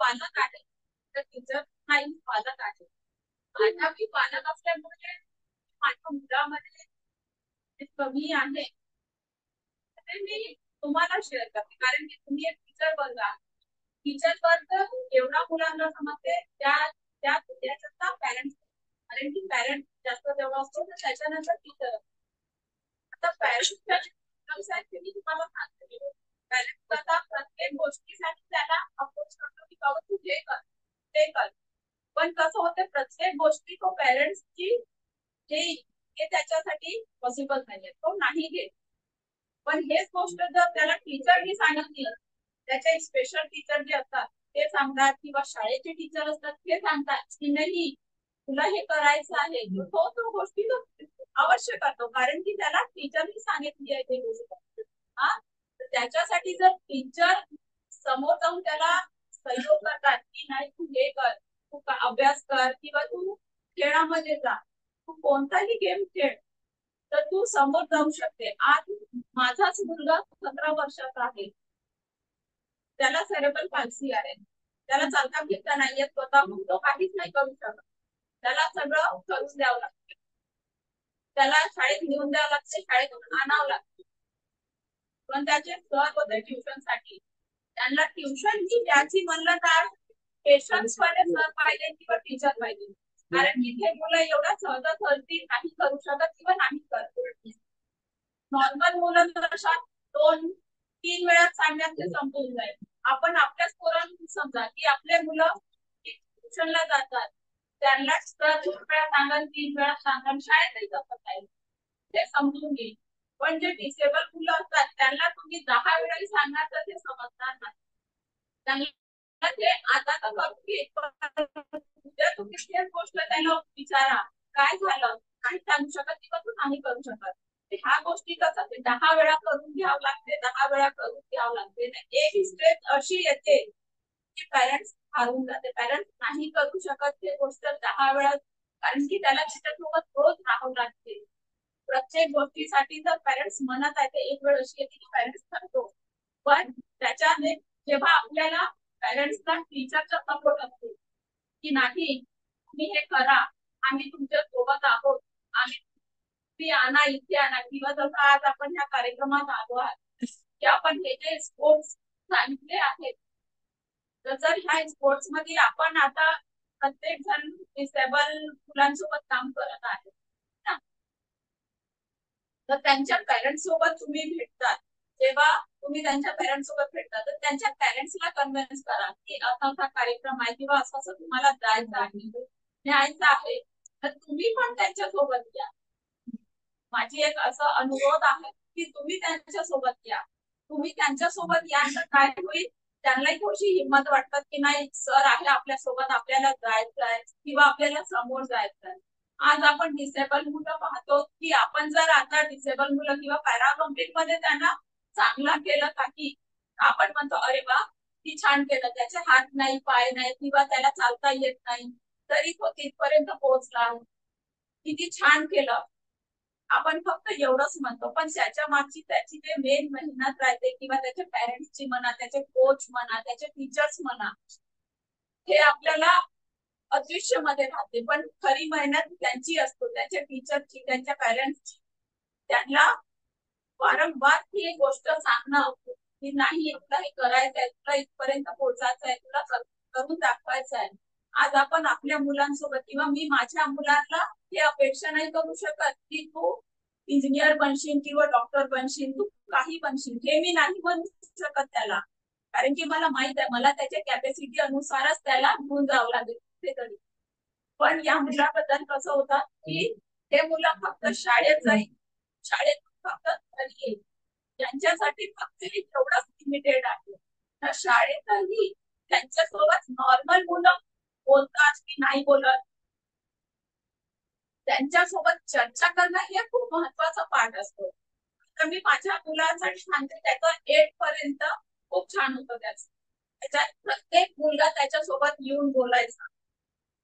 पालक आहे तर टीचर नाही पालक आहे. आता मी पालक असल्यामुळे माझ्या मुलामध्ये जे कमी आहे ते मी तुम्हाला शेअर करते, कारण की तुम्ही एक टीचर बघा. टीचर वर्ग एवढा मुलांना समजते त्या त्या त्याचा पॅरेंट्स, कारण की पॅरेंट जास्त जेव्हा असतो तर त्याच्यानंतर टीचर. आता पॅरेंट्स मी तुम्हाला सांगते, पॅरेंट्स आता प्रत्येक गोष्टीसाठी त्याला अप्रोच करतो की बाबा तू हे कर ते कर. पण कसं होतं प्रत्येक गोष्टी तो पॅरेंट्सची हे हे त्याच्यासाठी पॉसिबल नाहीये, तो नाही घेत. पण हेच गोष्ट जर त्याला टीचरनी सांगितली, त्याचे स्पेशल टीचर जे असतात ते सांगतात किंवा शाळेचे टीचर असतात ते सांगतात की नाही तुला हे करायचं आहे, तो तो गोष्टी तो अवश्य करतो, कारण की त्याला टीचरनी सांगितली आहे ते गोष्ट. हा, तर त्याच्यासाठी जर टीचर समोर जाऊन त्याला सहयोग करतात की नाही तू हे कर, तू अभ्यास कर किंवा तू खेळामध्ये जा, तू कोणताही गेम खेळ, तर तू समोर जाऊ शकते. आज माझाच मुलगा 17 वर्षाचा आहे, त्याला सेरेब्रल पाल्सी आहे, त्याला चालता फिरता नाहीये, स्वतःहून तो काहीच नाही करू शकत. त्याला सगळं करून द्यावं लागतं, त्याला शाळेत नेऊन द्यावं लागते, शाळेतून आणावं लागतं. पण त्याचे सर होते ट्युशन साठी, त्यांना ट्युशन ही द्यायची म्हणलं तर पेशन्स मध्ये सर पाहिजे किंवा टीचर पाहिजे, कारण की हे मुलं एवढ्या सहजासहजी नाही करू शकत किंवा नाही करत. नॉर्मल मुलं कशा 2-3 वेळा सांगण्यात ते संपून जाईल. आपण आपल्याच पोरांना समजा की आपले मुलं ट्युशनला जातात, त्यांना 2 वेळा सांगा 3 वेळा सांगा शाळेतही तसंच आहे, ते समजून घेईल. पण जे डिसेबल मुलं असतात त्यांना तुम्ही 10 वेळा सांगणार तर ते समजणार नाही. त्यांना ते आता तर उद्या तुम्ही तेच गोष्ट त्याला विचारा काय झालं, काही सांगू शकत किंवा तू नाही करू शकत. ह्या गोष्टी कसं ते 10 वेळा करून घ्यावं लागते, 10 वेळा करून घ्यावं लागते. एक स्टेज अशी येते की पॅरेंट्स हारून जाते, पॅरेंट्स नाही करू शकत ते गोष्ट 10 वेळा, कारण की त्याला त्याच्यासोबत रोज राहावं लागते. प्रत्येक गोष्टीसाठी जर पॅरेंट्स म्हणत आहे ते एक वेळ अशी येते की पॅरेंट्स करतो, पण त्याच्याने जेव्हा आपल्याला पॅरेंट्सला टीचरचा सपोर्ट असतो की नाही तुम्ही हे करा, आम्ही तुमच्या सोबत आहोत, आम्ही ती आणा इथे आणा, किंवा जसं आज आपण ह्या कार्यक्रमात आलो आहात की आपण हे जे स्पोर्ट्स सांगितले आहेत, तर जर ह्या स्पोर्ट्स मध्ये आपण आता प्रत्येक जण डिसेबल मुलांसोबत काम करत आहे ना, तर त्यांच्या पॅरेंट्स सोबत तुम्ही भेटतात, जेव्हा तुम्ही त्यांच्या पॅरेंट्स सोबत भेटता तर त्यांच्या पॅरेंट्सला कन्व्हिन्स करा की असा असा कार्यक्रम आहे किंवा असं असं तुम्हाला जायचं आहे, न्यायचं आहे, तर तुम्ही पण त्यांच्या सोबत या. माझी एक असा अनुरोध आहे की तुम्ही त्यांच्या सोबत या, तुम्ही त्यांच्या सोबत या तर काय होईल, त्यांनाही थोडीशी हिंमत वाटतात की नाही सर आहे आपल्या सोबत, आपल्याला जायचं आहे किंवा आपल्याला समोर जायचं आहे. आज आपण डिसेबल मुलं पाहतो की आपण जर आता डिसेबल मुलं किंवा पॅराऑलिम्पिक मध्ये त्यांना चांगला केलं काही, आपण म्हणतो अरे वा ती छान केलं, त्याचे हात नाही पाय नाही किंवा त्याला चालता येत नाही तरी तो तिथपर्यंत पोहोचला, किती छान केलं, आपण फक्त एवढंच म्हणतो. पण त्याच्या मागची त्याची जे मेन मेहनत राहते किंवा त्याच्या पॅरेंट्सची म्हणा, त्याचे कोच म्हणा, त्याचे टीचर्स म्हणा, हे आपल्याला अदृश्य मध्ये राहते, पण खरी मेहनत त्यांची असतो, त्याच्या टीचरची, त्यांच्या पॅरेंट्सची. त्यांना वारंवार ही गोष्ट सांगणं की नाही तुला हे करायचं आहे, तुला इथपर्यंत पोहोचायचं आहे, तुला करून दाखवायचं आहे. आज आपण आपल्या मुलांसोबत किंवा मी माझ्या मुलांना हे अपेक्षा नाही करू शकत की तू इंजिनियर बनशील किंवा डॉक्टर बनशील, तू काही बनशील, हे मी नाही म्हणू शकत त्याला, कारण की मला माहित आहे मला त्याच्या कॅपॅसिटी अनुसारच त्याला घेऊन जावं लागेल कुठेतरी. पण या मुलाबद्दल कसं होतं की हे मुलं फक्त शाळेत जाईल, शाळेत फक्त घरी येईल, त्यांच्यासाठी फक्त तेवढंच लिमिटेड आहे. तर शाळेतही त्यांच्यासोबत नॉर्मल मुलं बोलतात की नाही बोलत, त्यांच्यासोबत चर्चा करणं हे खूप महत्वाचा पार्ट असतो. तर मी माझ्या मुलांसाठी सांगते त्याचं 8 पर्यंत खूप छान होतं त्याचं. त्याच्यात प्रत्येक मुलगा त्याच्यासोबत येऊन बोलायचा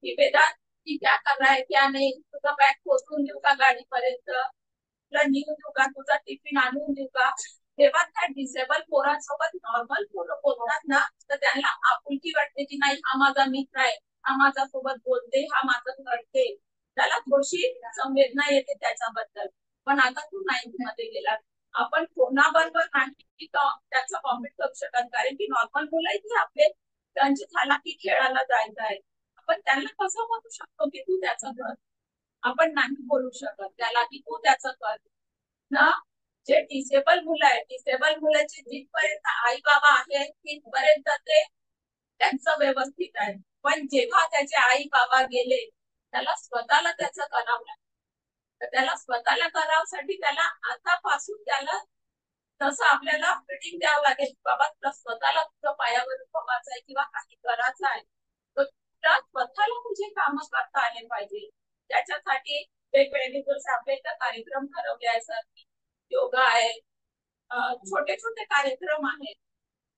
की वेदांत की क्या कर रहा है क्या नहीं, तुझा बॅग पोचवून देऊ का गाडीपर्यंत, तुला नेऊन देऊ का, तुझा टिफिन आणून देऊ का. तेव्हा त्या डिसेबल पोरांसोबत नॉर्मल पोरं बोलतात ना तर त्यांना आपुलकी वाटते की नाही हा माझा मित्र आहे, हा माझा सोबत बोलते, हा माझं करते, त्याला थोडीशी संवेदना येते त्याच्याबद्दल. पण आता तू 9th मध्ये गेला, आपण कोणाबरोबर नाही त्याचा कॉम्पिट करू शकत, कारण की नॉर्मल मुलं आपले त्यांची झाला की खेळायला जायचं आहे. आपण त्यांना कसं म्हणू शकतो की तू त्याचं कर, आपण नाही बोलू शकत त्याला की तू त्याचं कर ना. जे डिसेबल मुलं आहे, डिसेबल मुलाचे जिथपर्यंत आई बाबा आहेत तिथपर्यंत ते त्यांचं व्यवस्थित आहे. पण जेव्हा त्याचे आई बाबा गेले त्याला स्वतःला त्याचं करावं लागतं. तर त्याला स्वतःला करावसाठी त्याला आतापासून त्याला तसं आपल्याला फिटिंग द्यावं लागेल. बाबा तुला स्वतःला तुझ्या पायावर उभं व्हायचं आहे किंवा काही करायचं आहे तर तुला स्वतःला तुझे कामं करता आले पाहिजे. त्याच्यासाठी वेगवेगळे जसे आपले इथं कार्यक्रम ठरवले आहे सर, योगा आहे, छोटे छोटे कार्यक्रम आहेत,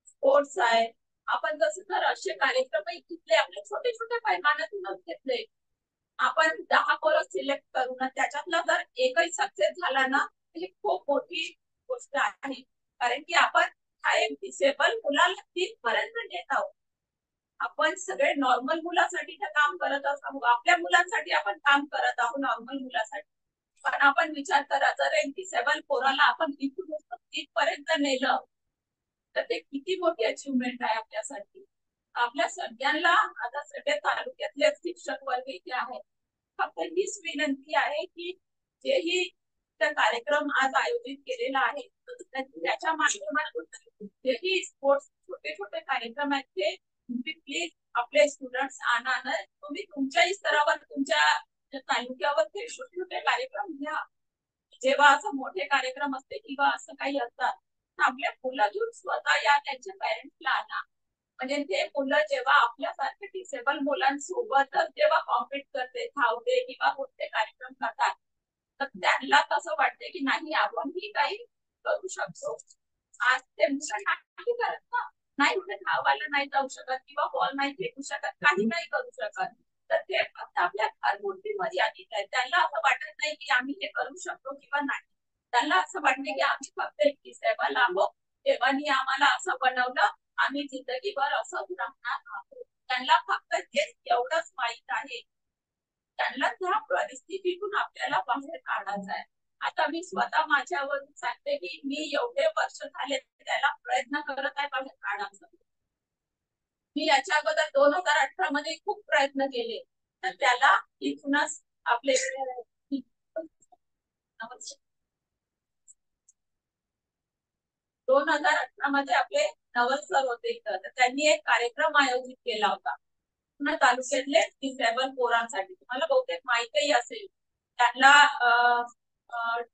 स्पोर्ट्स आहे. आपण जसं जर असे कार्यक्रम घेतले आपले छोटे छोटे पैमानातूनच घेतले, आपण 10 पोरं सिलेक्ट करू ना त्याच्यातला जर एकही सक्सेस झाला ना ही खूप मोठी गोष्ट आहे. कारण की आपण हा एक डिसेबल मुलाला तिथपर्यंत नेत आहोत. आपण सगळे नॉर्मल मुलासाठी काम करत आहोत, आपल्या मुलांसाठी आपण काम करत आहोत नॉर्मल मुलासाठी. पण आपण विचार करा जर एक डिसेबल पोराला आपण तिथपर्यंत नेलं तर ते किती मोठी अचिव्हमेंट आहे आपल्यासाठी. आपल्या सगळ्यांना आता सगळे तालुक्यातले शिक्षक वर्ग इथे आहेत, फक्त हीच विनंती आहे की जेही कार्यक्रम आज आयोजित केलेला आहे त्याच्या माध्यमातून जेही स्पोर्ट्स छोटे छोटे कार्यक्रम आहेत ते तुम्ही प्लीज आपले स्टुडंट्स आणा. तुम्ही तुमच्याही स्तरावर तुमच्या तालुक्यावर ते छोटे छोटे कार्यक्रम घ्या. जेव्हा असं मोठे कार्यक्रम असते किंवा असं काही असतात तर आपल्या मुलं घेऊन स्वतः या त्यांच्या पॅरेंट्सला आणा. म्हणजे ते मुलं जेव्हा आपल्यासारख्या डिसेबल मुलांसोबतच जेव्हा कॉम्पिट करते, धावते किंवा कोणते कार्यक्रम करतात तर त्यांना कसं वाटते की नाही आपणही काही करू शकतो. आज ते मुलं नाही करत ना, नाही कुठे धावायला नाही जाऊ शकत किंवा बॉल नाही फेकू शकत, काही नाही करू शकत. तर ते फक्त आपल्या घरपुरती मर्यादित आहे. त्यांना असं वाटत नाही की आम्ही हे करू शकतो किंवा नाही. त्यांना असं वाटते की आम्ही फक्त एक डिसेबल आहोत, देवानी आम्हाला असं बनवलं, आम्ही जिंदगीभर असंच राहणार आहोत. त्यांना फक्त हेच एवढंच माहित आहे. त्यांना त्या परिस्थितीतून आपल्याला बाहेर काढायचं आहे. आता मी स्वतः माझ्यावरून सांगते की मी एवढे वर्ष झाले त्याला प्रयत्न करत आहे बाहेर काढायचा. मी याच्या अगोदर 2018 मध्ये खूप प्रयत्न केले तर त्याला इथूनच आपले 2018 मध्ये आपले नवल सर होते इथं, तर त्यांनी एक कार्यक्रम आयोजित केला होता पुन्हा तालुक्यातले डिसेबल पोरांसाठी. तुम्हाला बहुतेक माहितीही असेल. त्यांना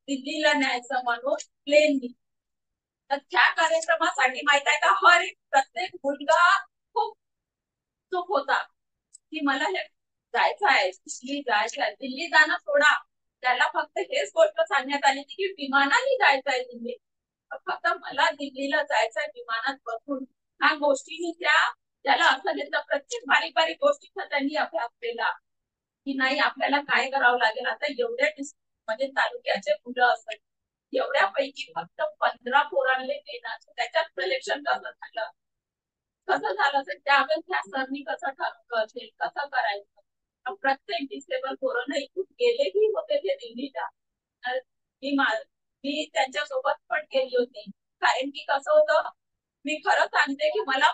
दिल्लीला न्यायचं म्हणून प्लेननी. तर त्या कार्यक्रमासाठी माहित आहे का हर एक प्रत्येक मुलगा खूप उत्सुक होता की मला हे जायचं आहे, दिल्ली जायचं आहे. दिल्ली जाणं सोडा, त्याला फक्त हेच गोष्ट सांगण्यात आली की विमानाने जायचं आहे दिल्ली. फक्त मला दिल्लीला जायचंय विमानात बसून. ह्या गोष्टींनी त्याला असं घेतलं, प्रत्येक बारीक बारीक गोष्टीचा त्यांनी अभ्यास केला की नाही आपल्याला काय करावं लागेल. आता एवढ्या म्हणजे तालुक्याचे मुलं असतात एवढ्यापैकी फक्त 15 पोरांले देण्याचं त्याच्यात सिलेक्शन कसं झालं तर त्यावेळेस त्या सरनी कसं ठरवलं कसं करायचं. प्रत्येक डिसेबल पोरं इथून गेलेही होते ते दिल्लीला. मी त्यांच्यासोबत पण गेली होती. कारण की कसं होतं, मी खरं सांगते की मला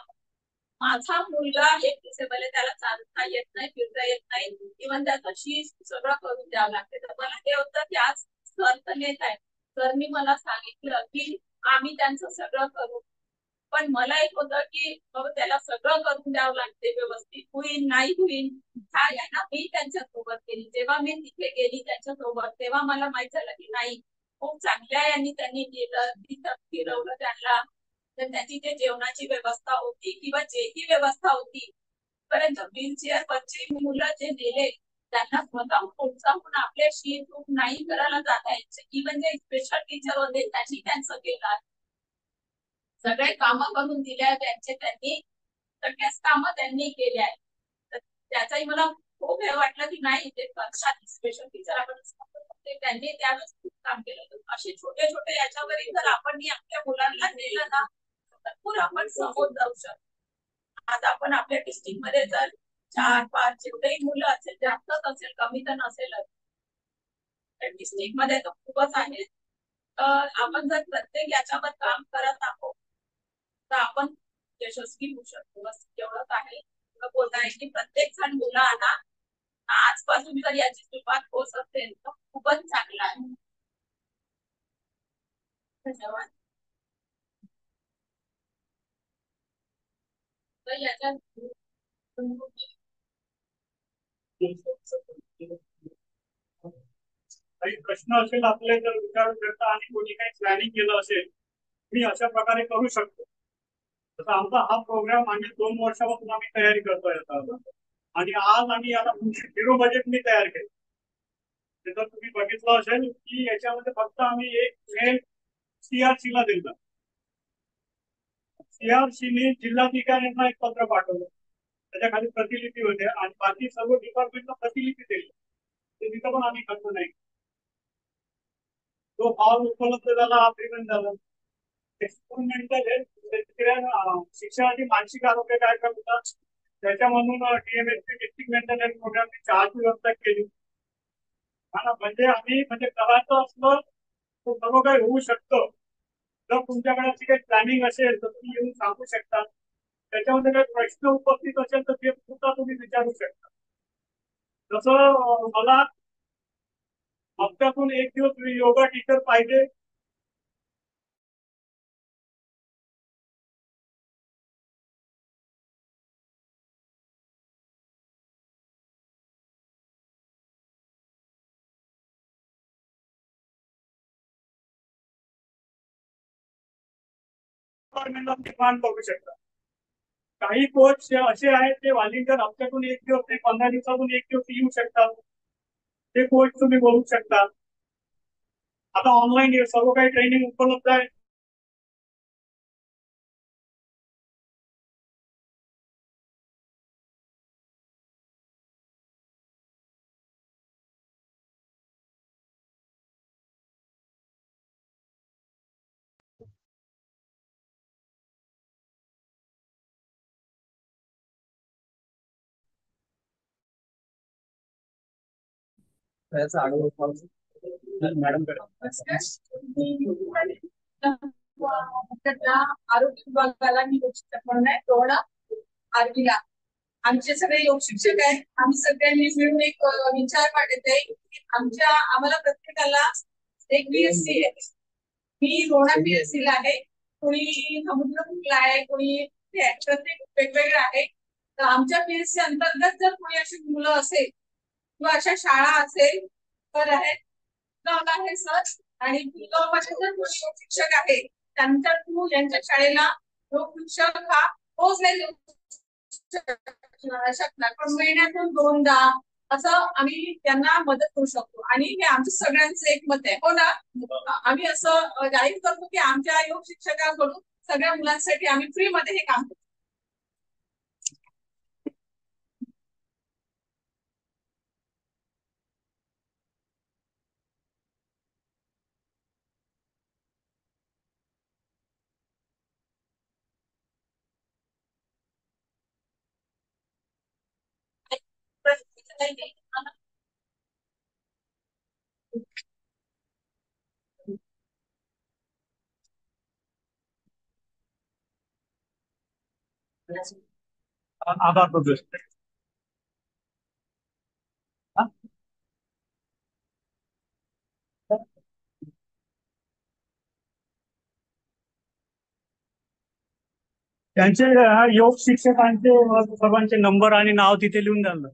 माझा मुलगा एक डिसेबल आहे, त्याला चालता येत नाही, फिरता येत नाही, इव्हन त्याचं शीज सगळं करून द्यावं लागते. तर मला हे होतं की आज सर तर नेत आहे, सरनी मला सांगितलं की आम्ही त्यांचं सगळं करू. पण मला एक होतं की बाबा त्याला सगळं करून द्यावं लागते, व्यवस्थित होईल नाही होईल हा आहे ना. मी त्यांच्यासोबत गेली, जेव्हा मी तिथे गेली त्यांच्यासोबत तेव्हा मला माहित झालं की नाही खूप चांगल्या यांनी त्यांनी केलं, तिथं फिरवलं त्यांना. तर त्याची जे जेवणाची व्यवस्था होती किंवा जेही व्यवस्था होती, परंतु व्हीलचेअर वरची मुलं जे नेले त्यांना स्वतः प्रोत्साहन आपल्याशी नाही करायला जाता यायचे. इव्हन जे स्पेशल टीचर होते त्यांनी त्यांचं केलं, सगळे कामं करून दिल्या त्यांनी, सगळ्याच कामं त्यांनी केले आहे. तर त्याचाही मला खूप हे वाटलं की नाही ते करतात स्पेशल टीचर आपण त्यांनी त्यावेळेस खूप काम केलं. असे छोटे छोटे याच्यावरही जर आपण आपल्या मुलांना दिलं ना भरपूर आपण समोर जाऊ शकतो. आज आपण आपल्या डिस्ट्रिक्ट मध्ये जर 4-5 जेवढेही मुलं असेल, जास्तच असेल, कमी तर नसेलच, डिस्ट्रिक्ट मध्ये तर खूपच आहे. तर आपण जर प्रत्येक याच्यावर काम करत आहोत तर आपण यशस्वी होऊ शकतो. बस एवढंच आहे. बोलता आहे की प्रत्येक जण मुलांना आजपासून जर याची सुरुवात होत असेल तर खूपच चांगला आहे. धन्यवाद. तर याच्यात काही प्रश्न असेल आपले जर विचारू शकता आणि कोणी काही प्लॅनिंग केलं असेल मी अशा प्रकारे करू शकतो. तसं आमचा हा प्रोग्राम आम्ही 2 वर्षापासून आम्ही तयारी करतोय आता, आणि आज आम्ही आता 0 बजेट मी तयार केलं. जर तुम्ही बघितलं असेल की याच्यामध्ये फक्त आम्ही एक मेल CRC ला दिलं. CRC जिल्हाधिकाऱ्यांना एक पत्र पाठवलं, त्याच्या खाली प्रतिलिपी होते आणि बाकी सर्व डिपार्टमेंटला प्रतिलिपी दिली. ते तिथं पण आम्ही खर्च नाही. तो फॉर्म उपलब्ध झाला, अग्रीमेंट झालं. शिक्षणाची मानसिक आरोग्य काय करतात त्याच्यामधून TMSP डिस्ट्रिक्ट मेंटेनन्स प्रोग्रामची चहाची व्यवस्था केली. म्हणजे आम्ही करायचं असलं तर सर्व काही होऊ शकतं. जर तुमच्याकडे अशी काही प्लॅनिंग असेल तर तुम्ही येऊन सांगू शकता. त्याच्यामध्ये काही प्रश्न उपस्थित असेल तर ते सुद्धा तुम्ही विचारू शकता. जसं मला हप्त्यातून 1 दिवस योगा टीचर पाहिजे. डिमांड करू शकता. काही कोच असे आहेत ते व्हॉलिंटियर हप्त्यातून 1 दिवस ते 15 दिवसातून 1 दिवस येऊ शकतात. ते कोच तुम्ही बोलू शकता. आता ऑनलाईन सर्व काही ट्रेनिंग उपलब्ध आहे. मॅडम आरोग्य विभागाला मी थोडा आरवीला आमचे सगळे योग शिक्षक आहेत. आम्ही सगळ्यांनी मिळून एक विचार मांडत आहे. आम्हाला प्रत्येकाला एक BSc आहे. मी रोणा BSc ला आहे, कोणी समुद्रपूरला आहे, कोणी प्रत्येक वेगवेगळे आहे. तर आमच्या BSc अंतर्गत जर कोणी अशी मुलं असेल किंवा अशा शाळा असेल तर आहेत आहे सर. आणि जर शिक्षक आहे त्यांच्या थ्रू यांच्या शाळेला योग शिक्षक हा रोज नाही शकणार, पण महिन्यातून 2दा असं आम्ही त्यांना मदत करू शकतो. आणि हे आमचं सगळ्यांचं एक मत आहे. हो ना. आम्ही असं जाहीर करतो की आमच्या योग शिक्षकांकडून सगळ्या मुलांसाठी आम्ही फ्री मध्ये हे काम करतो. आधार प्रदेश त्यांचे योग शिक्षकांचे सर्वांचे नंबर आणि नाव तिथे लिहून द्याल.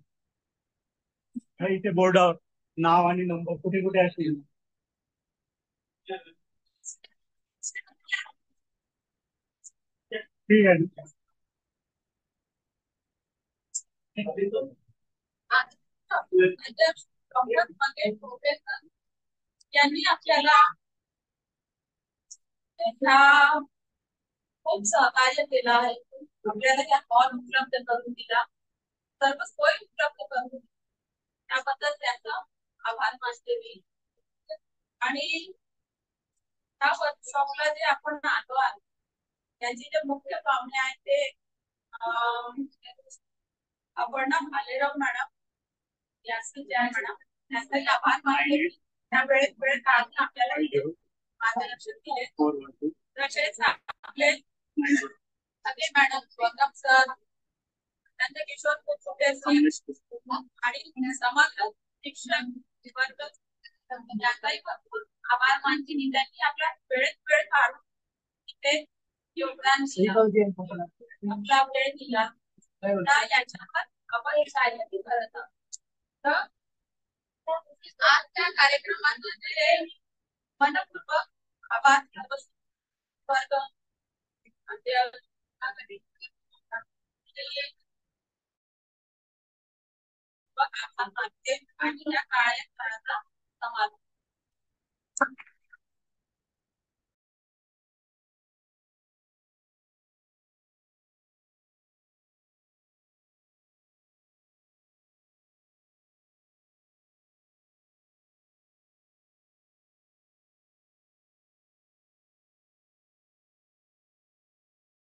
इथे बोर्डावर नाव आणि नंबर कुठे कुठे असतील. ठीक आहे. डॉक्टर मंगेश प्रोफेसर यांनी आपल्याला खूप सहकार्य केलं आहे. आपल्याला या हॉल उपलब्ध करून दिला, सर्व सोय उपलब्ध करून दिली, त्याबद्दल त्यांचा आभार मानते मी. आणि त्या वर्कशॉपला जे आपण आलो आहे त्यांचे जे मुख्य पाहुणे आहेत ते अपर्णा भालेराव मॅडम, यासी जय मॅडम, त्यांचाही आभार मानते. त्या वेळेत वेळ काढून आपल्याला मार्गदर्शन केले. तसेच आपले सगळे madam Gautam sir, Nandkishore Kulkarni sir आणि समग्र शिक्षक वर्ग यांचाही भरपूर आभार मानते मी. त्यांनी आपल्या वेळेत वेळ काढून इथे योगदान दिलं, आपला वेळ दिला. याच्यावर आपण साहाय्य करत आहोत. तर आजच्या कार्यक्रमामध्ये मनपूर्वक आभार वर्ग आणि या काळात समाज